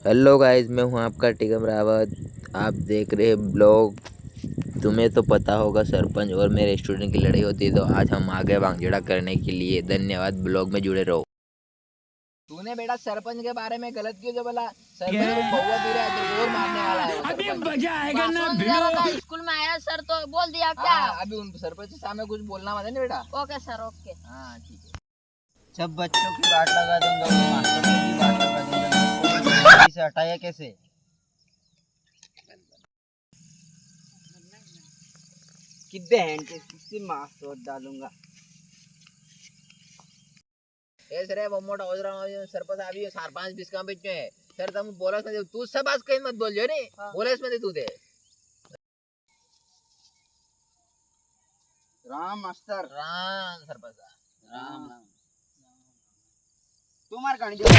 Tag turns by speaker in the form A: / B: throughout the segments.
A: Hello guys, मैं हूं आपका टिकम रावत। आप देख रहे हैं ब्लॉग। तुम्हें तो पता होगा सरपंच और मेरे स्टूडेंट की लड़ाई होती है, तो आज हम आगे भांगजोड़ा करने के लिए। धन्यवाद, ब्लॉग में जुड़े रहो।
B: तूने बेटा सरपंच के बारे में गलत क्यों जो बोला? सरपंच को बहुआ पी रहा है तो और मारने वाला है वो
C: अभी
B: सरपंच।
C: मजा आएगा ना
D: भिड़ो। स्कूल में आया सर तो बोल दिया क्या?
B: हाँ, अभी उन सरपंच के सामने कुछ बोलना मत है ना बेटा।
D: Okay sir, okay.
B: हाँ ठीक है।
E: जब बच्चों की बात लगा दूंगा वो मास्टर को भी बात लगा दूंगा। इसे हटाया कैसे? कि बहन के किसी मास्टर डालूंगा।
B: ए सर वो मोटा ओजरा सरपंच अभी 4-5 20 का बीच में सर तुम बोलस में तू सब बात कहीं मत बोल जो रे। बोलस में तू दे
E: राम मास्टर
B: राम सरपंच
E: राम राम तुम्हार कहानी जो है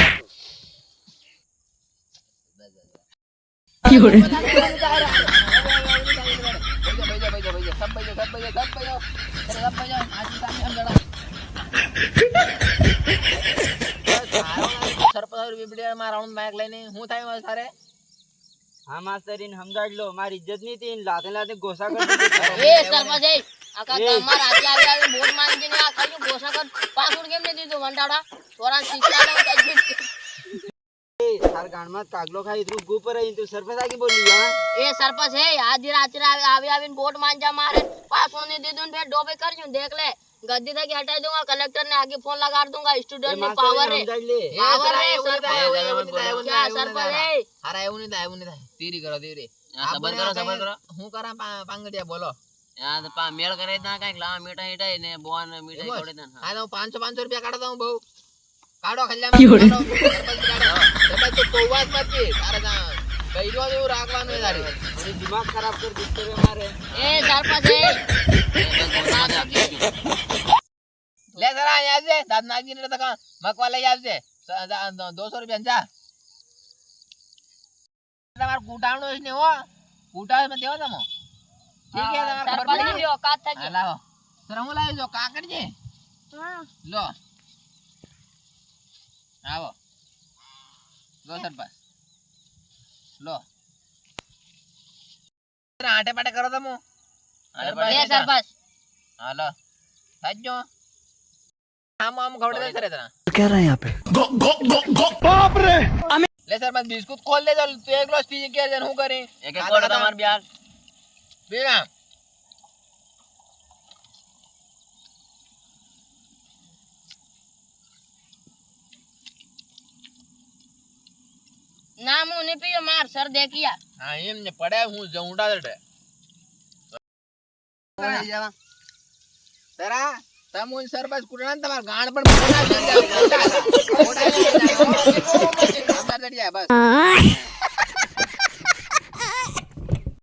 E: हाँ मास्टर इन समझाड़ लो मारी इज्जत नहीं थी इन लाते लाते गोसा कर
D: ए सरपंच ए आका कमर आती आवी बोट मान दिन आ खाली गोसा कर पासवर्ड गेम ने दी दो घंटाड़ा तोरा शिक्षा ना
E: सार गांड मत कागलो खाई इतरू गुपर है तू सरपंच आके बोली हां
D: ए सरपंच है आधी रात आवी आवी बोट मान जा मारे पासवर्ड ने दे दूं फिर डोबे कर जूं देख ले गद्दी तक हटा दूंगा कलेक्टर ने आगे फोन लगा दूंगा स्टूडेंट में पावर है पावर है क्या सरपंच है
B: अरे એવું નહીં થાય તેરી કરો તેરી સબર કરો હું કરા પાંગડિયા બોલો
F: યાર પા મેળ કરે ના કાઈ લા મીઠા હીટાઈ ને બોન મીઠાઈ છોડી દે
B: આ તો 500 રૂપિયા કાઢો દઉં બહુ કાઢો ખલ્યા કાઢો તો કોવાસ મત કે તારે કઈરો એવું રાખવાનું છે તારી
E: અને દિમાગ ખરાબ કર દીધો રે મારે
D: ए सरपंच है
B: ले जरा याद से दाद नागी ने तक मकवाले याद से 200 रुपया जा તમાર કુટાણો જ ને હો કુટાસ માં દેવો તમો ઠીક છે તમાર ખબર
D: सरपंच
B: પડી
D: की औकात था जी
B: લાવો સર હું લાવી જો કાકડ છે
D: हां
B: લો આવો લો સરપંચ લો આટે પાટે કરો તમો
D: ए सरपंच
B: હાલો સાજો આમ ખવડે દે સરે તના
C: क्या रहा है यहाँ पे?
B: ले सर बस बिस्कुट खोल ले चल तू एक ग्लास पी के जन हूं करे
F: એક એક કોડ તમાર બ્યાર
B: बिना
D: नाम उन्हें पियो मार सर देखिया
B: हां एम ने पड़े हूं जऊंडा दे तेरा तम उन सर बस कुटना तमार गांड पर मोटा चल जा मोटा चल जा बस